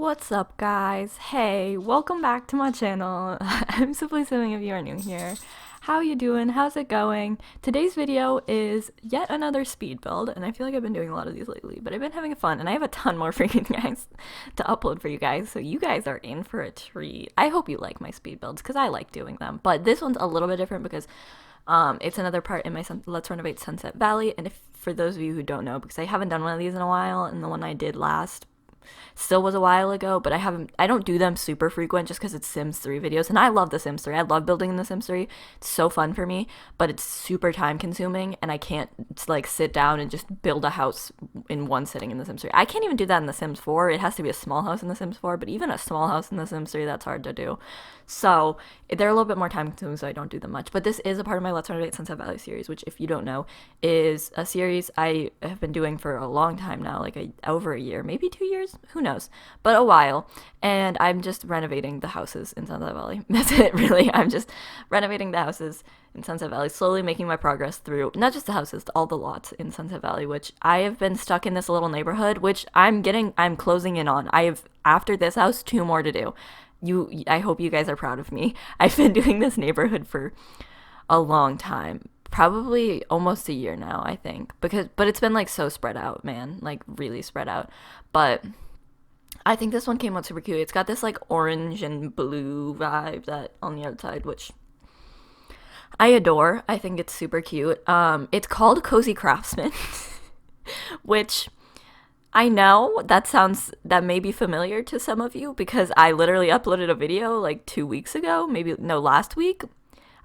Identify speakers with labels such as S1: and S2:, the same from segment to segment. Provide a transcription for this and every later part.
S1: What's up, guys? Hey, welcome back to my channel. I'm SimplySimmings if you are new here. How you doing? How's it going? Today's video is yet another speed build, and I feel like I've been doing a lot of these lately, but I've been having fun, and I have a ton more freaking guys to upload for you guys, so you guys are in for a treat. I hope you like my speed builds, because I like doing them, but this one's a little bit different because it's another part in my Let's Renovate Sunset Valley, and if for those of you who don't know, because I haven't done one of these in a while, and the one I did last still was a while ago, but I don't do them super frequent just because it's Sims 3 videos, and I love the Sims 3. I love building in the Sims 3. It's so fun for me, but it's super time consuming, and I can't like sit down and just build a house in one sitting in the Sims 3. I can't even do that in the Sims 4. It has to be a small house in the Sims 4, but even a small house in the Sims 3, that's hard to do. So they're a little bit more time consuming, so I don't do them much. But this is a part of my Let's Renovate Sunset Valley series, which, if you don't know, is a series I have been doing for a long time now, like over a year, maybe 2 years, who knows, but a while. And I'm just renovating the houses in Sunset Valley. That's it, really. I'm just renovating the houses in Sunset Valley, slowly making my progress through not just the houses, all the lots in Sunset Valley, which I have been stuck in this little neighborhood, which I'm closing in on. I have, after this house, 2 more to do. I hope you guys are proud of me. I've been doing this neighborhood for a long time, probably almost a year now, I think, but it's been like so spread out, man, like really spread out. But I think this one came out super cute. It's got this like orange and blue vibe that on the outside, which I adore. I think it's super cute. It's called Cozy Craftsman, which I know that may be familiar to some of you because I literally uploaded a video like 2 weeks ago, last week.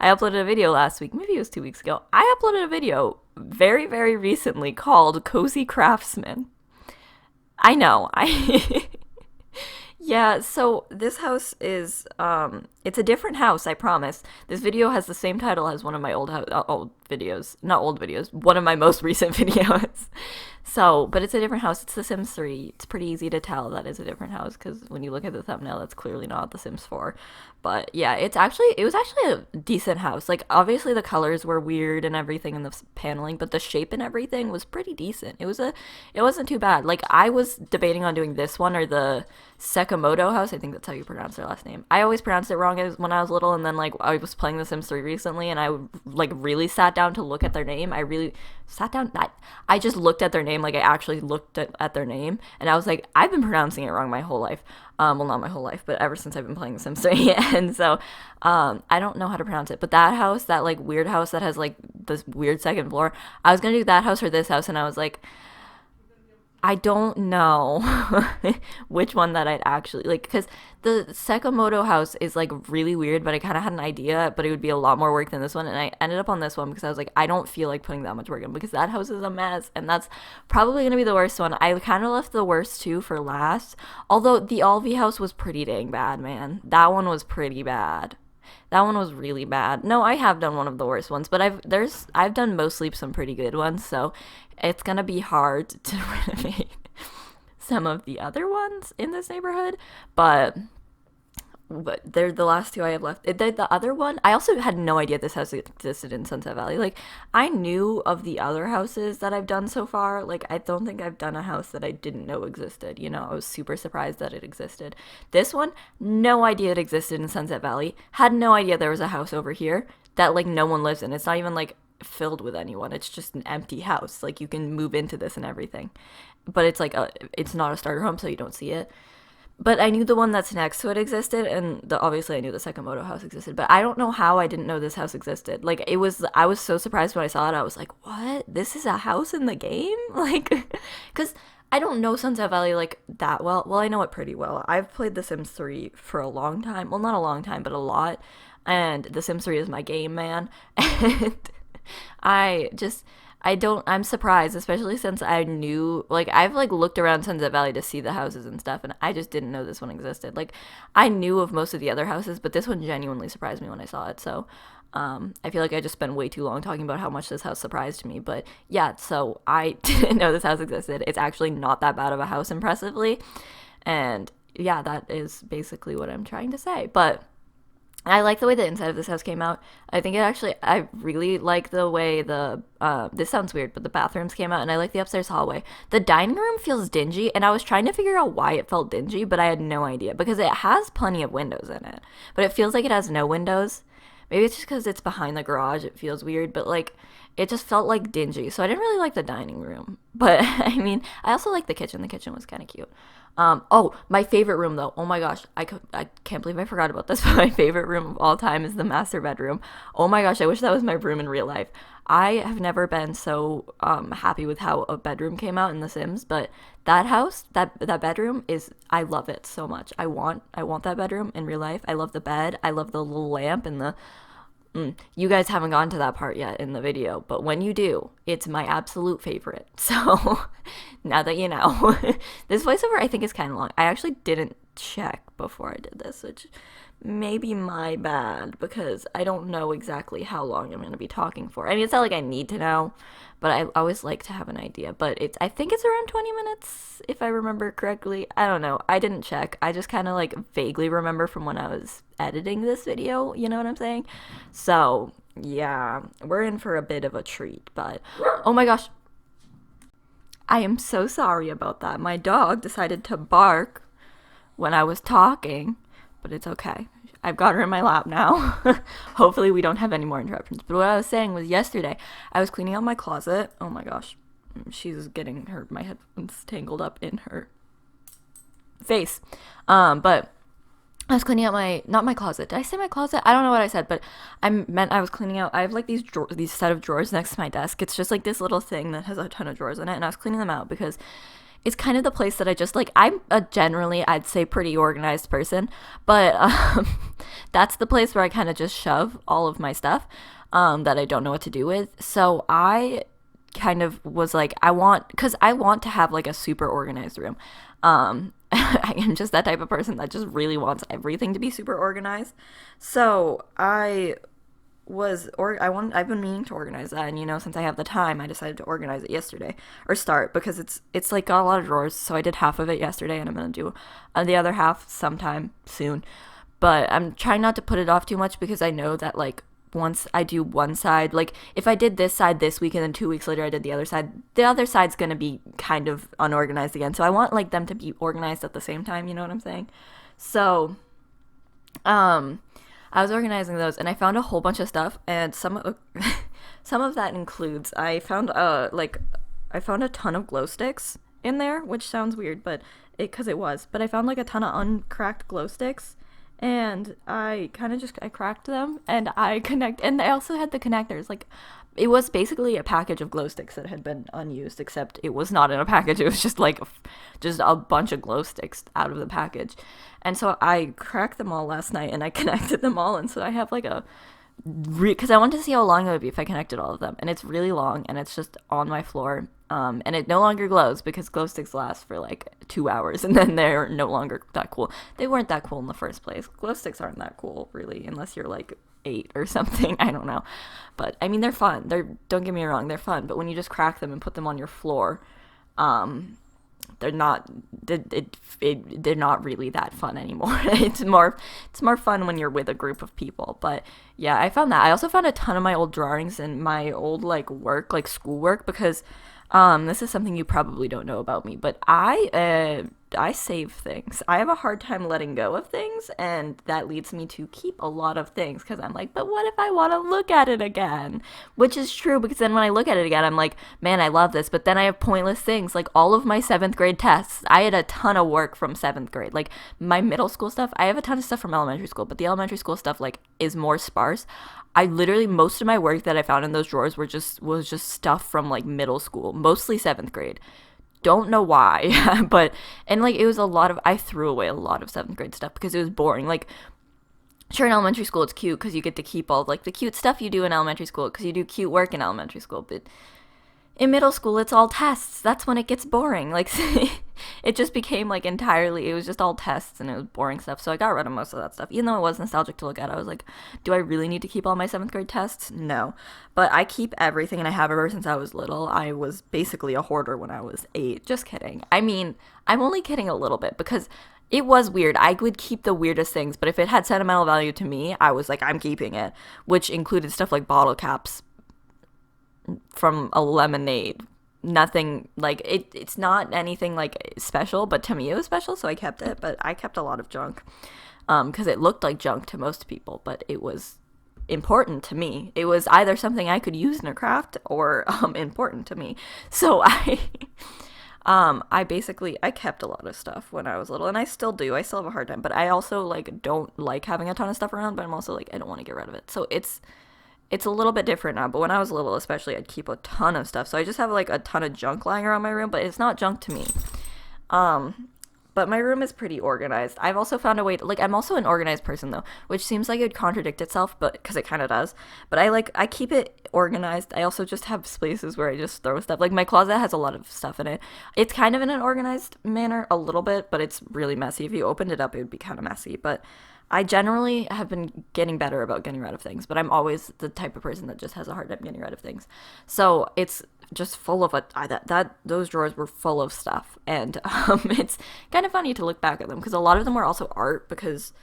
S1: I uploaded a video last week, maybe it was 2 weeks ago. I uploaded a video very, very recently called Cozy Craftsman. I know, Yeah, so this house is, it's a different house, I promise. This video has the same title as one of my old videos. Not old videos, one of my most recent videos. So, but it's a different house. It's The Sims 3. It's pretty easy to tell that it's a different house because when you look at the thumbnail, that's clearly not The Sims 4. But yeah, it was actually a decent house. Like, obviously the colors were weird and everything in the paneling, but the shape and everything was pretty decent. It wasn't too bad. Like, I was debating on doing this one or the Sakamoto house. I think that's how you pronounce their last name. I always pronounced it wrong when I was little, and then like I was playing The Sims 3 recently, and I like really sat down to look at their name. I really sat down. I just looked at their name, like I actually looked at their name, and I was like, I've been pronouncing it wrong my whole life. Well, not my whole life, but ever since I've been playing The Sims 3, and so I don't know how to pronounce it. But that house, that like weird house that has like this weird second floor, I was gonna do that house or this house, and I was like, I don't know which one that I'd actually like, because the Sakamoto house is like really weird, but I kind of had an idea, but it would be a lot more work than this one, and I ended up on this one because I was like, I don't feel like putting that much work in because that house is a mess, and that's probably gonna be the worst one. I kind of left the worst 2 for last, although the Alvi house was pretty dang bad, man. That one was pretty bad. That one was really bad. No, I have done one of the worst ones, but I've done mostly some pretty good ones, so it's gonna be hard to renovate some of the other ones in this neighborhood, but they're the last 2 I have left. The other one, I also had no idea this house existed in Sunset Valley. Like, I knew of the other houses that I've done so far. Like, I don't think I've done a house that I didn't know existed. You know, I was super surprised that it existed. This one, no idea it existed in Sunset Valley. Had no idea there was a house over here that, like, no one lives in. It's not even, like, filled with anyone. It's just an empty house. Like, you can move into this and everything. But it's, like, it's not a starter home, so you don't see it. But I knew the one that's next to it existed, and obviously I knew the Sakamoto house existed, but I don't know how I didn't know this house existed. Like, I was so surprised when I saw it. I was like, what? This is a house in the game? Like, because I don't know Sunset Valley, like, that well. Well, I know it pretty well. I've played The Sims 3 for a long time. Well, not a long time, but a lot. And The Sims 3 is my game, man. And I'm surprised, especially since I knew, like, I've, like, looked around Sunset Valley to see the houses and stuff, and I just didn't know this one existed. Like, I knew of most of the other houses, but this one genuinely surprised me when I saw it, so, I feel like I just spent way too long talking about how much this house surprised me, but, yeah, so I didn't know this house existed. It's actually not that bad of a house, impressively, and, yeah, that is basically what I'm trying to say, but I like the way the inside of this house came out. I think it actually, I really like the way this sounds weird, but the bathrooms came out, and I like the upstairs hallway. The dining room feels dingy, and I was trying to figure out why it felt dingy, but I had no idea because it has plenty of windows in it, but it feels like it has no windows. Maybe it's just because it's behind the garage, it feels weird, but like, it just felt like dingy. So I didn't really like the dining room, but I mean, I also like the kitchen. The kitchen was kind of cute. Oh, my favorite room though. Oh my gosh, I can't believe I forgot about this. But my favorite room of all time is the master bedroom. Oh my gosh, I wish that was my room in real life. I have never been so happy with how a bedroom came out in The Sims, but that house, that bedroom is, I love it so much. I want that bedroom in real life. I love the bed. I love the little lamp and the you guys haven't gotten to that part yet in the video, but when you do, it's my absolute favorite. So now that you know, this voiceover I think is kind of long. I actually didn't check before I did this, which may be my bad because I don't know exactly how long I'm going to be talking for. I mean, it's not like I need to know, but I always like to have an idea. But I think it's around 20 minutes if I remember correctly. I don't know. I didn't check. I just kind of like vaguely remember from when I was editing this video, you know what I'm saying? So, yeah, we're in for a bit of a treat, but oh my gosh. I am so sorry about that. My dog decided to bark when I was talking, but it's okay. I've got her in my lap now. Hopefully we don't have any more interruptions. But what I was saying was yesterday, I was cleaning out my closet. Oh my gosh. She's getting my headphones tangled up in her face. But I was cleaning out not my closet. Did I say my closet? I don't know what I said, but I meant I was cleaning out. I have like these set of drawers next to my desk. It's just like this little thing that has a ton of drawers in it. And I was cleaning them out because it's kind of the place that I just like. I'm a generally, I'd say, pretty organized person, but that's the place where I kind of just shove all of my stuff that I don't know what to do with. So I kind of was like, because I want to have like a super organized room. I am just that type of person that just really wants everything to be super organized. So I've been meaning to organize that, and since I have the time, I decided to organize it yesterday, or start, because it's like got a lot of drawers. So I did half of it yesterday, and I'm gonna do the other half sometime soon. But I'm trying not to put it off too much because I know that like once I do one side, like if I did this side this week and then 2 weeks later I did the other side's gonna be kind of unorganized again. So I want like them to be organized at the same time. You know what I'm saying? So, I was organizing those, and I found a whole bunch of stuff, and some of that includes I found a ton of glow sticks in there, which sounds weird, but I found like a ton of uncracked glow sticks, and I cracked them, and and I also had the connectors. Like, it was basically a package of glow sticks that had been unused, except it was not in a package. It was just like just a bunch of glow sticks out of the package. And so I cracked them all last night, and I connected them all, and so I have like because I wanted to see how long it would be if I connected all of them, and it's really long, and it's just on my floor, and it no longer glows because glow sticks last for like 2 hours, and then they're no longer that cool. They weren't that cool in the first place. Glow sticks aren't that cool, really, unless you're like 8 or something. I don't know, but I mean, they're fun. Don't get me wrong, they're fun, but when you just crack them and put them on your floor, they're not they're not really that fun anymore. It's more fun when you're with a group of people. But yeah, I found that. I also found a ton of my old drawings and my old like work, like schoolwork, because this is something you probably don't know about me, but I save things. I have a hard time letting go of things, and that leads me to keep a lot of things because I'm like, but what if I want to look at it again? Which is true, because then when I look at it again, I'm like, man, I love this, but then I have pointless things, like all of my 7th grade tests. I had a ton of work from 7th grade. Like, my middle school stuff, I have a ton of stuff from elementary school, but the elementary school stuff, like, is more sparse. I literally, most of my work that I found in those drawers was just stuff from like middle school, mostly 7th grade. Don't know why, but, and like, it was I threw away a lot of 7th grade stuff because it was boring. Like, sure, in elementary school it's cute because you get to keep all like the cute stuff you do in elementary school because you do cute work in elementary school, but in middle school it's all tests. That's when it gets boring. Like, it just became like it was just all tests, and it was boring stuff. So I got rid of most of that stuff, even though it was nostalgic to look at. I was like, do I really need to keep all my 7th grade tests? No, but I keep everything, and I have ever since I was little. I was basically a hoarder when I was 8. Just kidding. I mean, I'm only kidding a little bit, because It was weird. I would keep the weirdest things, but if it had sentimental value to me, I was like, I'm keeping it, which included stuff like bottle caps from a lemonade. Nothing like it's not anything like special, but to me it was special, so I kept it. But I kept a lot of junk because it looked like junk to most people, but it was important to me. It was either something I could use in a craft or important to me. So I basically I kept a lot of stuff when I was little, and I still do. I still have a hard time, but I also like don't like having a ton of stuff around, but I'm also like I don't want to get rid of it. So it's a little bit different now, but when I was little especially, I'd keep a ton of stuff. So I just have like a ton of junk lying around my room, but it's not junk to me. But my room is pretty organized. I've also found a way to, like, I'm also an organized person though, which seems like it would contradict itself, but because it kind of does. But I keep it organized. I also just have spaces where I just throw stuff. Like my closet has a lot of stuff in it. It's kind of in an organized manner a little bit, but it's really messy. If you opened it up, it would be kind of messy. But I generally have been getting better about getting rid of things, but I'm always the type of person that just has a hard time getting rid of things. So it's just full of those drawers were full of stuff, and it's kind of funny to look back at them because a lot of them were also art because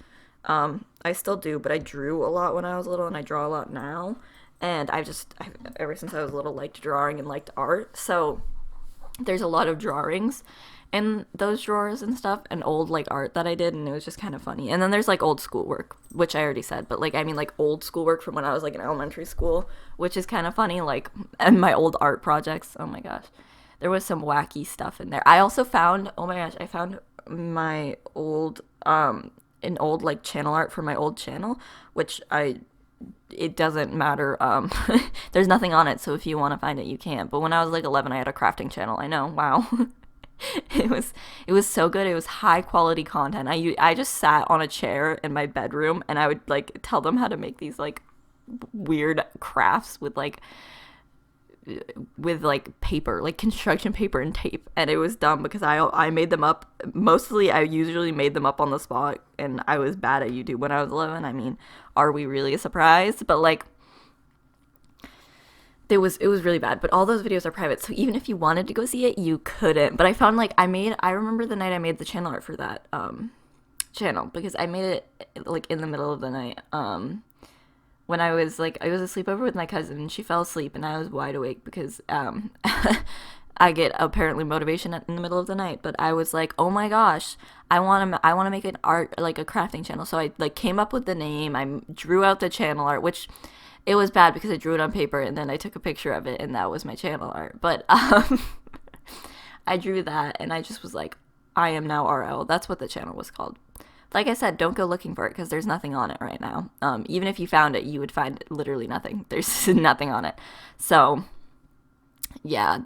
S1: I still do, but I drew a lot when I was little and I draw a lot now, and ever since I was little liked drawing and liked art, so there's a lot of drawings in those drawers and stuff and old like art that I did, and it was just kind of funny. And then there's like old schoolwork, which I already said, but like I mean like old schoolwork from when I was like in elementary school, which is kind of funny, like, and my old art projects. Oh my gosh, there was some wacky stuff in there. I also found, oh my gosh, I found my old an old like channel art for my old channel, which it doesn't matter. There's nothing on it, so if you want to find it you can. But when I was like 11, I had a crafting channel. I know, wow. It was so good. It was high quality content. I just sat on a chair in my bedroom and I would like tell them how to make these like weird crafts with like paper, like construction paper and tape, and it was dumb because I made them up. Mostly I usually made them up on the spot, and I was bad at YouTube when I was 11. I mean, are we really surprised? But like it was really bad, but all those videos are private, so even if you wanted to go see it, you couldn't. But I found like I remember the night I made the channel art for that channel, because I made it like in the middle of the night when I was a sleepover with my cousin, and she fell asleep and I was wide awake because I get apparently motivation in the middle of the night. But I was like, oh my gosh, I want to make an art, like a crafting channel. So I like came up with the name, I drew out the channel art, which it was bad because I drew it on paper and then I took a picture of it and that was my channel art. But I drew that and I just was like, I am now RL. That's what the channel was called. Like I said, don't go looking for it because there's nothing on it right now. Even if you found it, you would find literally nothing. There's nothing on it. So yeah,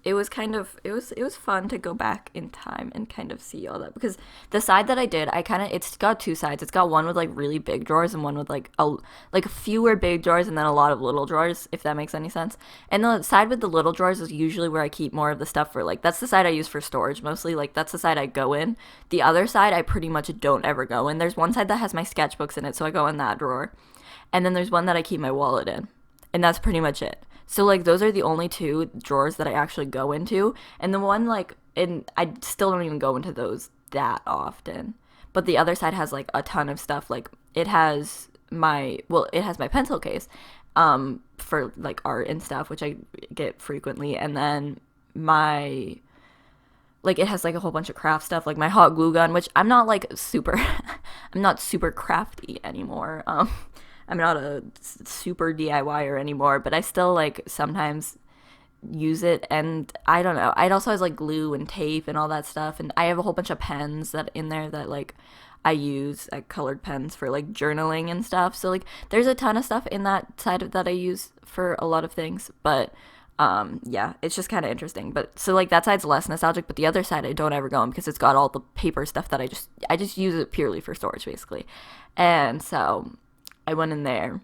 S1: it was fun to go back in time and kind of see all that, because the side that I did, it's got two sides. It's got one with like really big drawers and one with like fewer big drawers and then a lot of little drawers, if that makes any sense. And the side with the little drawers is usually where I keep more of the stuff for, like, that's the side I use for storage mostly. Like, that's the side I go in. The other side I pretty much don't ever go in. There's one side that has my sketchbooks in it, so I go in that drawer. And then there's one that I keep my wallet in. And that's pretty much it. So, like, those are the only two drawers that I actually go into. And the one, like, I still don't even go into those that often. But the other side has, like, a ton of stuff. Like, it has my pencil case for, like, art and stuff, which I get frequently. And then it has, like, a whole bunch of craft stuff. Like, my hot glue gun, which I'm not, like, I'm not super crafty anymore. I'm not a super DIYer anymore, but I still, like, sometimes use it, and I don't know. It also has, like, glue and tape and all that stuff, and I have a whole bunch of pens that in there that, like, I use, colored pens for, like, journaling and stuff. So, like, there's a ton of stuff in that side of that I use for a lot of things, but yeah, it's just kind of interesting. But so, like, that side's less nostalgic, but the other side I don't ever go in because it's got all the paper stuff that I just use it purely for storage, basically. And so I went in there,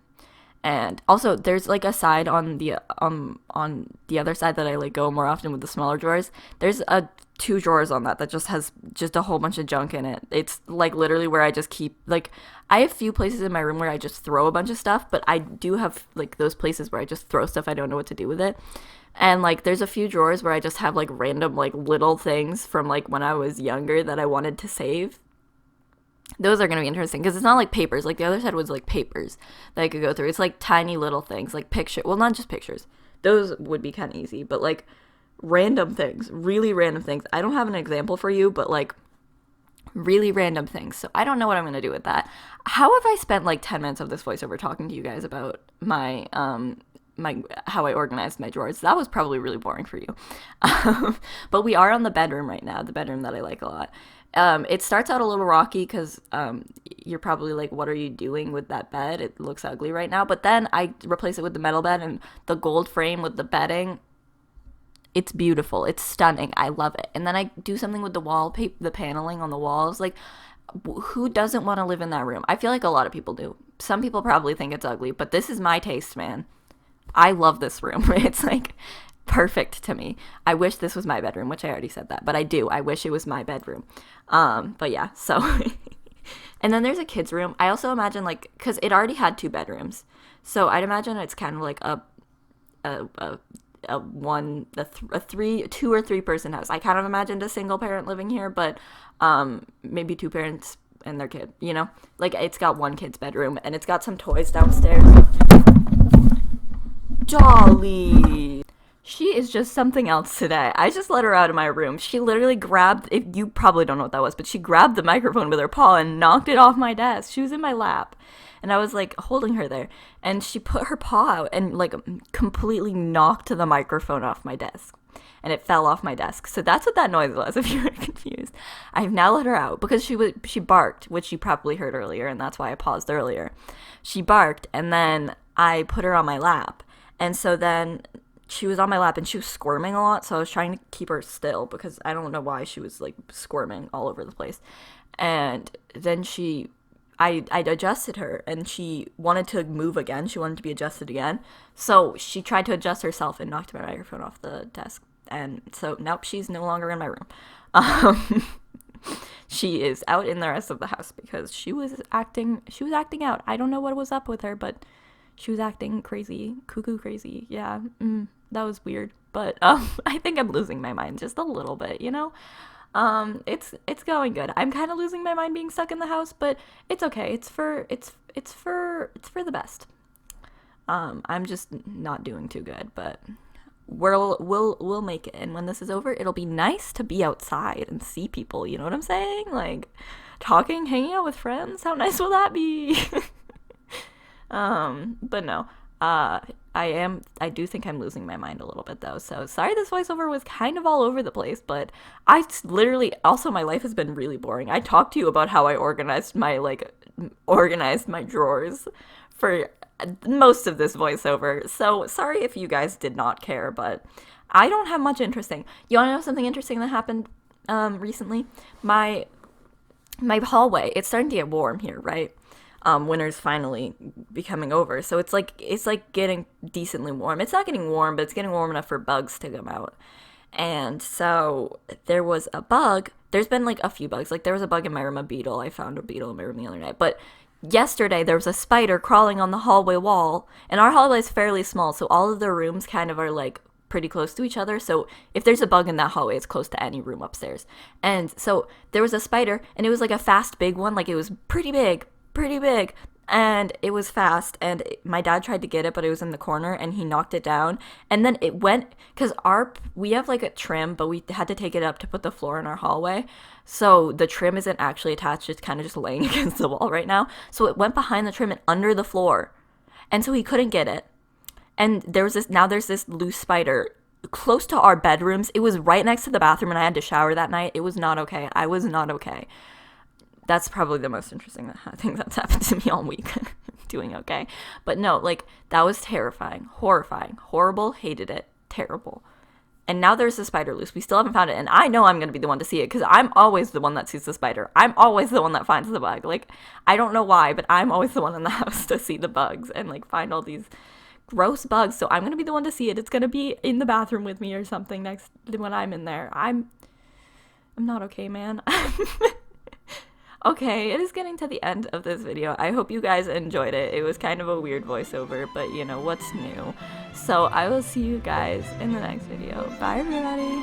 S1: and also there's, like, a side on the other side that I, like, go more often with the smaller drawers. There's two drawers on that just has just a whole bunch of junk in it. It's, like, literally where I just keep, like, I have few places in my room where I just throw a bunch of stuff, but I do have, like, those places where I just throw stuff I don't know what to do with it. And, like, there's a few drawers where I just have, like, random, like, little things from, like, when I was younger that I wanted to save. Those are going to be interesting because it's not like papers. Like the other side was like papers that I could go through. It's like tiny little things, like well, not just pictures. Those would be kind of easy, but like random things, really random things. I don't have an example for you, but like really random things. So I don't know what I'm going to do with that. How have I spent like 10 minutes of this voiceover talking to you guys about my how I organized my drawers? That was probably really boring for you. But we are on the bedroom right now, the bedroom that I like a lot. It starts out a little rocky because you're probably like, what are you doing with that bed? It looks ugly right now. But then I replace it with the metal bed and the gold frame with the bedding. It's beautiful. It's stunning. I love it. And then I do something with the wallpaper, the paneling on the walls. Like, who doesn't want to live in that room? I feel like a lot of people do. Some people probably think it's ugly, but this is my taste, man. I love this room. It's like perfect to me. I wish this was my bedroom, which I already said that, but I do. I wish it was my bedroom. But yeah, so. And then there's a kid's room. I also imagine like, because it already had 2 bedrooms. So I'd imagine it's kind of like a 2 or 3 person house. I kind of imagined a single parent living here, but maybe 2 parents and their kid, you know? Like, it's got 1 kid's bedroom, and it's got some toys downstairs. Dolly! She is just something else today. I just let her out of my room. She literally grabbed, if you probably don't know what that was, but she grabbed the microphone with her paw and knocked it off my desk. She was in my lap. And I was like holding her there, and she put her paw out and like completely knocked the microphone off my desk, and it fell off my desk. So that's what that noise was, if you were confused. I've now let her out because she barked, which you probably heard earlier, and that's why I paused earlier. She barked, and then I put her on my lap, and so then she was on my lap and she was squirming a lot. So I was trying to keep her still because I don't know why she was like squirming all over the place, and then I adjusted her, and she wanted to move again. She wanted to be adjusted again. So she tried to adjust herself and knocked my microphone off the desk. And so, nope, she's no longer in my room. She is out in the rest of the house because she was acting out. I don't know what was up with her, but she was acting crazy, cuckoo crazy. Yeah, that was weird. But I think I'm losing my mind just a little bit, you know? It's going good. I'm kind of losing my mind being stuck in the house, but it's okay. It's for the best. I'm just not doing too good, but we'll make it. And when this is over, it'll be nice to be outside and see people. You know what I'm saying? Like talking, hanging out with friends. How nice will that be? But no. I do think I'm losing my mind a little bit though. So sorry this voiceover was kind of all over the place, but also my life has been really boring. I talked to you about how I organized my drawers for most of this voiceover. So sorry if you guys did not care, but I don't have much interesting. You want to know something interesting that happened recently? My hallway, it's starting to get warm here, right? Winter's finally becoming over, so it's like getting decently warm. It's not getting warm, but it's getting warm enough for bugs to come out. And so there was a bug. There's been like a few bugs. Like there was a bug in my room, a beetle. I found a beetle in my room the other night. But yesterday there was a spider crawling on the hallway wall, and our hallway is fairly small, so all of the rooms kind of are like pretty close to each other. So if there's a bug in that hallway, it's close to any room upstairs. And so there was a spider, and it was like a fast big one. Like it was pretty big, and it was fast, and my dad tried to get it, but it was in the corner, and he knocked it down, and then it went, because we have like a trim, but we had to take it up to put the floor in our hallway, so the trim isn't actually attached, it's kind of just laying against the wall right now, so it went behind the trim and under the floor, and so he couldn't get it, and there's this loose spider close to our bedrooms. It was right next to the bathroom, and I had to shower that night. It was not okay. I was not okay. That's probably the most interesting thing that's happened to me all week. Doing okay. But no, like, that was terrifying, horrifying, horrible, hated it, terrible. And now there's a spider loose. We still haven't found it. And I know I'm going to be the one to see it because I'm always the one that sees the spider. I'm always the one that finds the bug. Like, I don't know why, but I'm always the one in the house to see the bugs and, like, find all these gross bugs. So I'm going to be the one to see it. It's going to be in the bathroom with me or something next when I'm in there. I'm not okay, man. Okay, it is getting to the end of this video. I hope you guys enjoyed it. It was kind of a weird voiceover, but you know, what's new? So I will see you guys in the next video. Bye, everybody!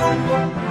S2: Bye.